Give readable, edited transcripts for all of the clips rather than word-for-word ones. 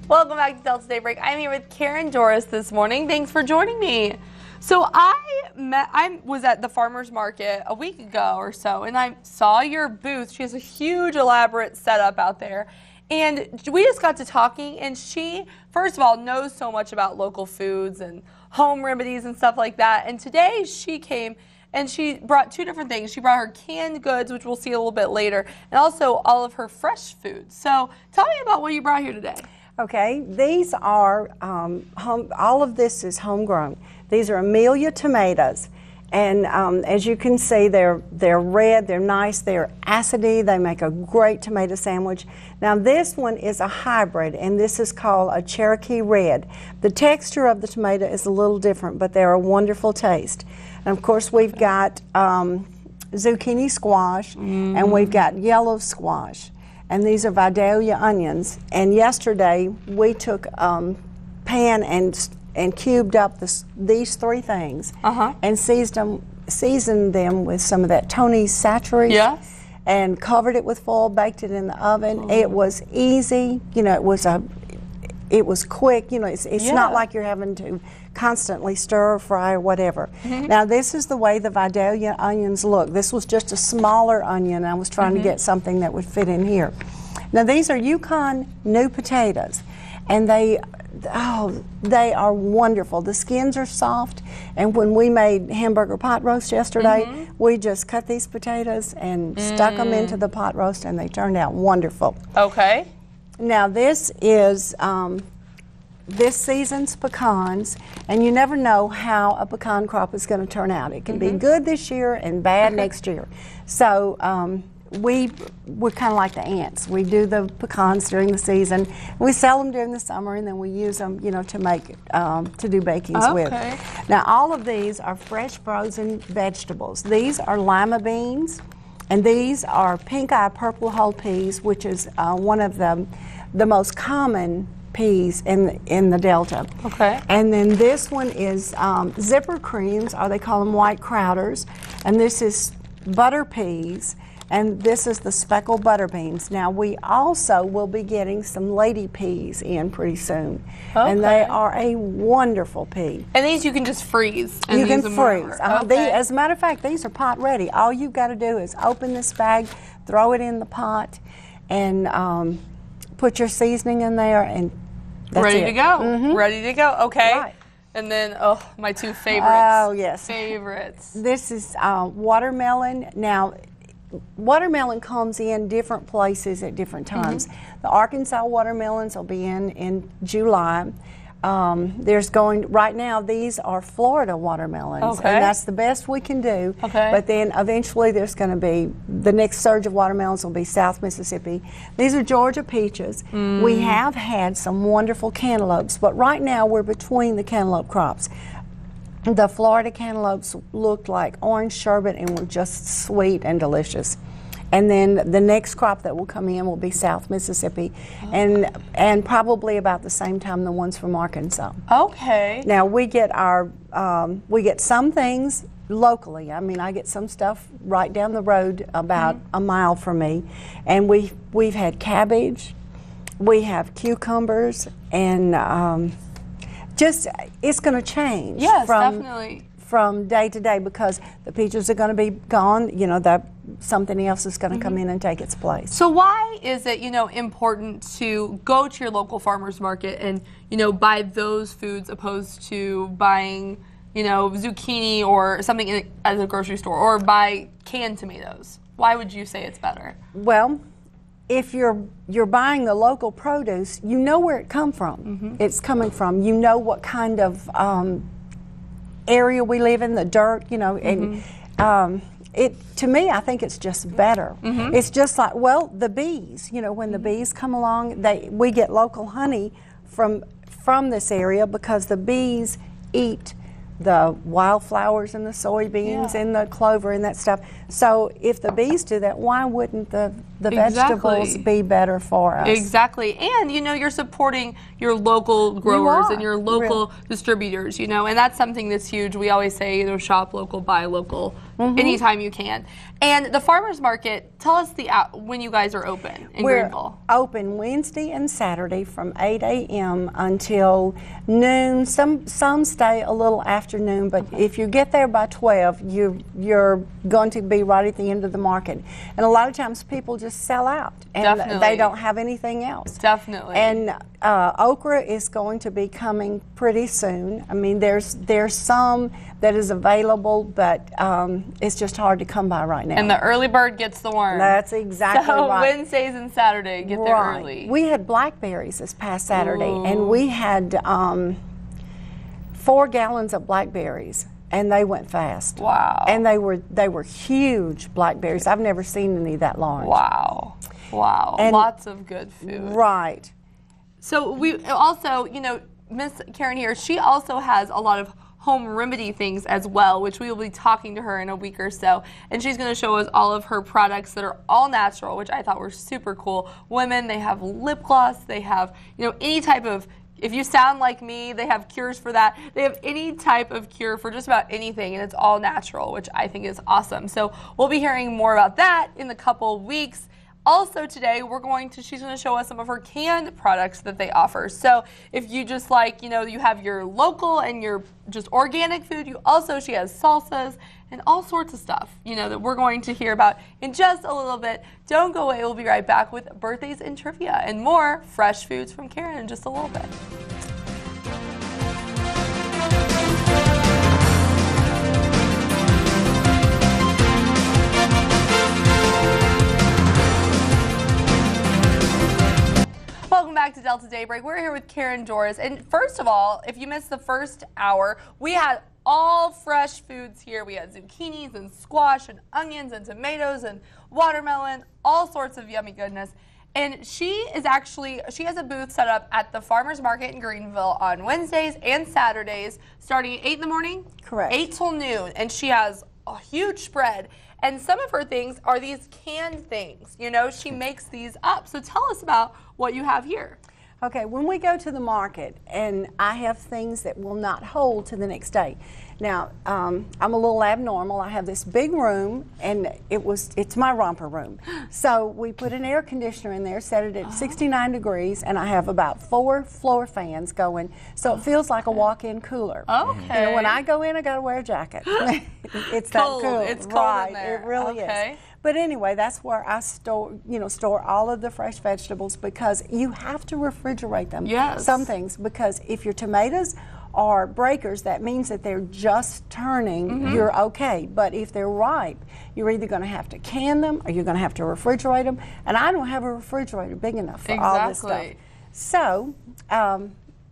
Welcome back to Delta Daybreak. I'm here with Karen Dorris this morning. Thanks for joining me. So I was at the farmers market a week ago or so, and I saw your booth. She has a huge, elaborate setup out there. And we just got to talking, and she, first of all, knows so much about local foods and home remedies and stuff like that. And today she came and she brought two different things. She brought her canned goods, which we'll see a little bit later, and also all of her fresh foods. So tell me about what you brought here today. Okay, these are, all of this is homegrown. These are Amelia tomatoes, and as you can see, they're red, they're nice, they're acidy, they make a great tomato sandwich. Now this one is a hybrid, and this is called a Cherokee Red. The texture of the tomato is a little different, but they're a wonderful taste. And of course we've got zucchini squash, and we've got yellow squash. And these are Vidalia onions. And yesterday we took pan and cubed up these three things and seasoned them with some of that Tony's Saturated and covered it with foil, baked it in the oven. It was easy, you know, it was quick, you know, it's not like you're having to constantly stir or fry or whatever. Now this is the way the Vidalia onions look. This was just a smaller onion. I was trying to get something that would fit in here. Now these are Yukon new potatoes, and they are wonderful. The skins are soft, and when we made hamburger pot roast yesterday, we just cut these potatoes and stuck them into the pot roast, and they turned out wonderful. Okay. Now this is this season's pecans, and you never know how a pecan crop is going to turn out. It can be good this year and bad next year. So we're kind of like the ants. We do the pecans during the season. We sell them during the summer, and then we use them, you know, to make to do bakings with. Now all of these are fresh frozen vegetables. These are lima beans, and these are pink eye purple whole peas, which is one of the most common peas in the Delta. Okay. And then this one is zipper creams, or they call them white crowders, and this is butter peas, and this is the speckled butter beans. Now we also will be getting some lady peas in pretty soon, and they are a wonderful pea. And these you can just freeze. And you can freeze. As a matter of fact, these are pot ready. All you've got to do is open this bag, throw it in the pot, and put your seasoning in there, and that's ready to go. Ready to go. Okay. Right. And then, my two favorites. Oh, yes. Favorites. This is watermelon. Now, watermelon comes in different places at different times. The Arkansas watermelons will be in July. Right now, these are Florida watermelons, and that's the best we can do. But then eventually there's going to be, the next surge of watermelons will be South Mississippi. These are Georgia peaches. We have had some wonderful cantaloupes, but right now we're between the cantaloupe crops. The Florida cantaloupes looked like orange sherbet and were just sweet and delicious. And then the next crop that will come in will be South Mississippi, and probably about the same time the ones from Arkansas. Okay. Now we get some things locally. I mean, I get some stuff right down the road about a mile from me, and we've had cabbage, we have cucumbers, and just it's going to change. Yes, definitely. From day to day, because the peaches are going to be gone, you know, something else is going to come in and take its place. So why is it, you know, important to go to your local farmers market and, you know, buy those foods opposed to buying, you know, zucchini or something at a grocery store, or buy canned tomatoes? Why would you say it's better? Well, if you're buying the local produce, you know where it come from. It's coming from. You know what kind of area we live in, the dirt, you know, and to me, I think it's just better. It's just like, well, the bees, you know, when the bees come along, we get local honey from this area, because the bees eat the wildflowers and the soybeans and the clover and that stuff. So if the bees do that, why wouldn't the the vegetables be better for us. Exactly. And, you know, you're supporting your local growers and your local distributors, you know, and that's something that's huge. We always say, you know, shop local, buy local, anytime you can. And the farmers market, tell us when you guys are open in Greenville. We're open Wednesday and Saturday from 8 a.m. until noon. Some stay a little afternoon, but if you get there by 12, you're going to be right at the end of the market. And a lot of times people just sell out and they don't have anything else. Definitely. And okra is going to be coming pretty soon. I mean, there's some that is available, but it's just hard to come by right now. And the early bird gets the worm. That's exactly right. So Wednesdays and Saturday, get there early. We had blackberries this past Saturday, and we had 4 gallons of blackberries, and they went fast. Wow. And they were huge blackberries. I've never seen any that large. Wow. Wow. And lots of good food. Right. So we also, you know, Miss Karen here, she also has a lot of home remedy things as well, which we will be talking to her in a week or so. And she's going to show us all of her products that are all natural, which I thought were super cool. Women, they have lip gloss, they have, you know, any type of, if you sound like me, they have cures for that. They have any type of cure for just about anything, and it's all natural, which I think is awesome. So we'll be hearing more about that in a couple weeks. Also today, she's going to show us some of her canned products that they offer. So if you just like, you know, you have your local and your just organic food, she has salsas and all sorts of stuff, you know, that we're going to hear about in just a little bit. Don't go away. We'll be right back with birthdays and trivia and more fresh foods from Karen in just a little bit. Welcome back to Delta Daybreak. We're here with Karen Dorris. And first of all, if you missed the first hour, we had all fresh foods here. We had zucchinis and squash and onions and tomatoes and watermelon, all sorts of yummy goodness. And she has a booth set up at the Farmers Market in Greenville on Wednesdays and Saturdays, starting at 8 in the morning. Correct. 8 till noon. And she has a huge spread. And some of her things are these canned things. You know, she makes these up. So tell us about what you have here. Okay, when we go to the market, and I have things that will not hold to the next day. Now, I'm a little abnormal. I have this big room, and it's my romper room. So we put an air conditioner in there, set it at 69 degrees, and I have about 4 floor fans going, so it feels like a walk-in cooler. Okay. You know, when I go in, I got to wear a jacket. It's cold. that cool. It's cold in there. It really is. But anyway, that's where I store all of the fresh vegetables, because you have to refrigerate them. Yes. Some things, because if your tomatoes are breakers, that means that they're just turning, you're okay. But if they're ripe, you're either going to have to can them or you're going to have to refrigerate them. And I don't have a refrigerator big enough for all this stuff. So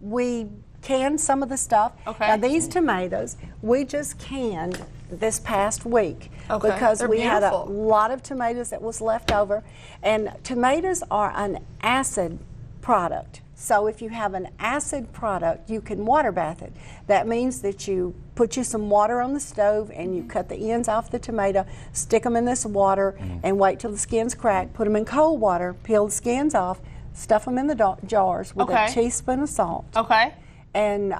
we canned some of the stuff. Okay. Now these tomatoes, we just canned this past week because They're we had a beautiful. lot of tomatoes that was left over. And tomatoes are an acid product. So if you have an acid product, you can water bath it. That means that you put some water on the stove and you cut the ends off the tomato, stick them in this water and wait till the skins crack, put them in cold water, peel the skins off, stuff them in the jars with a teaspoon of salt. Okay. And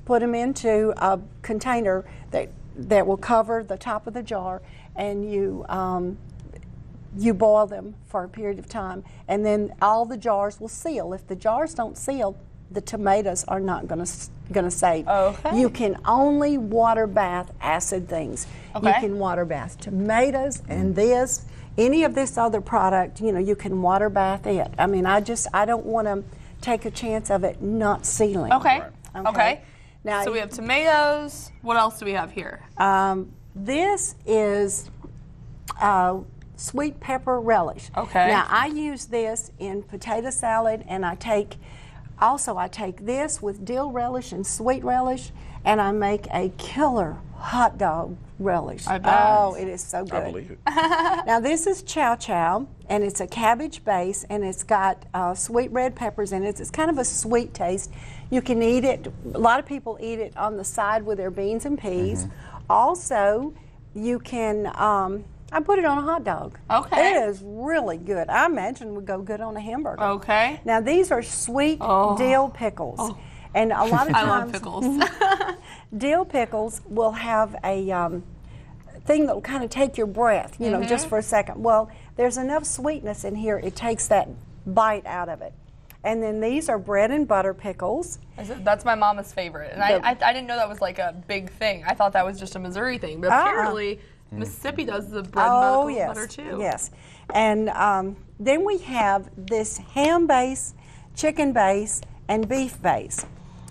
put them into a container that will cover the top of the jar, and you boil them for a period of time, and then all the jars will seal. If the jars don't seal, the tomatoes are not going to save. Okay. You can only water bath acid things. Okay. You can water bath tomatoes and this, any of this other product, you can water bath it. I mean, I don't want to take a chance of it not sealing. Okay. Right. Okay. Now, so we have tomatoes. What else do we have here? This is sweet pepper relish. Okay. Now I use this in potato salad, and I take this with dill relish and sweet relish, and I make a killer hot dog relish. I bet. Oh, it is so good. I believe it. Now this is chow chow, and it's a cabbage base, and it's got sweet red peppers in it. It's kind of a sweet taste. You can eat it, a lot of people eat it on the side with their beans and peas. Also, you can I put it on a hot dog. Okay. It is really good. I imagine it would go good on a hamburger. Okay. Now these are sweet dill pickles. Oh. And a lot of times, I love pickles. dill pickles will have a thing that will kind of take your breath, you know, just for a second. Well, there's enough sweetness in here, it takes that bite out of it. And then these are bread and butter pickles. That's my mama's favorite. And I didn't know that was like a big thing. I thought that was just a Missouri thing. But apparently, Mississippi does the bread and butter too. Yes. And then we have this ham base, chicken base, and beef base.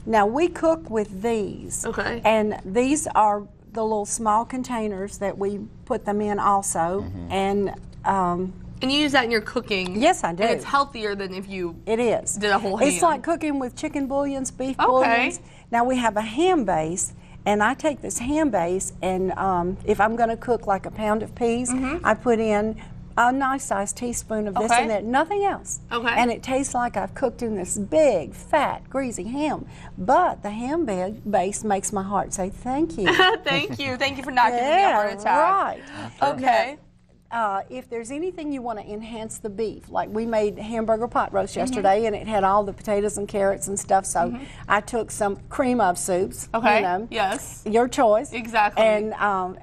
Now we cook with these. Okay. And these are the little small containers that we put them in also. And you use that in your cooking. Yes, I do. And it's healthier than if you it is. did a whole ham. It's like cooking with chicken bouillons, beef bouillons. Now we have a ham base, and I take this ham base, and if I'm going to cook like a pound of peas, I put in a nice sized teaspoon of this and that, nothing else. Okay. And it tastes like I've cooked in this big, fat, greasy ham. But the ham base makes my heart say thank you. Thank you. Thank you for not giving me a heart attack. Right. Okay. If there's anything you want to enhance the beef, like we made hamburger pot roast yesterday, and it had all the potatoes and carrots and stuff, so I took some cream of soups, you know, yes, your choice, exactly, and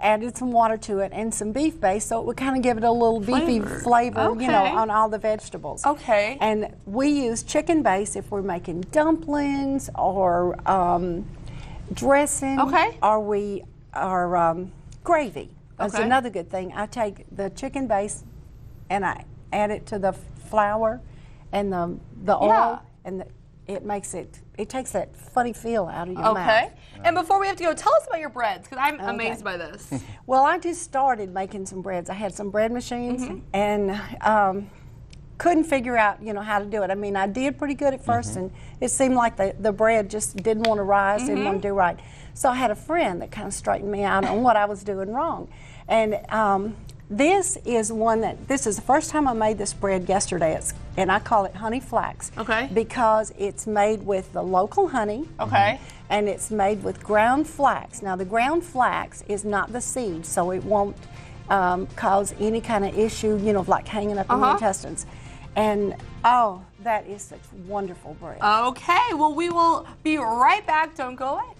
added some water to it and some beef base, so it would kind of give it a little beefy flavor, you know, on all the vegetables. Okay. And we use chicken base if we're making dumplings or dressing, or we are gravy. That's another good thing. I take the chicken base and I add it to the flour and the oil, and it makes it takes that funny feel out of your mouth. And before we have to go, tell us about your breads, because I'm amazed by this. Well, I just started making some breads. I had some bread machines and couldn't figure out, you know, how to do it. I mean, I did pretty good at first, and it seemed like the bread just didn't want to rise, didn't want to do right. So I had a friend that kind of straightened me out on what I was doing wrong. And this is the first time I made this bread yesterday, and I call it honey flax. Because it's made with the local honey. And it's made with ground flax. Now the ground flax is not the seed, so it won't cause any kind of issue, you know, like hanging up in the intestines. And oh, that is such wonderful bread. Okay, well we will be right back. Don't go away.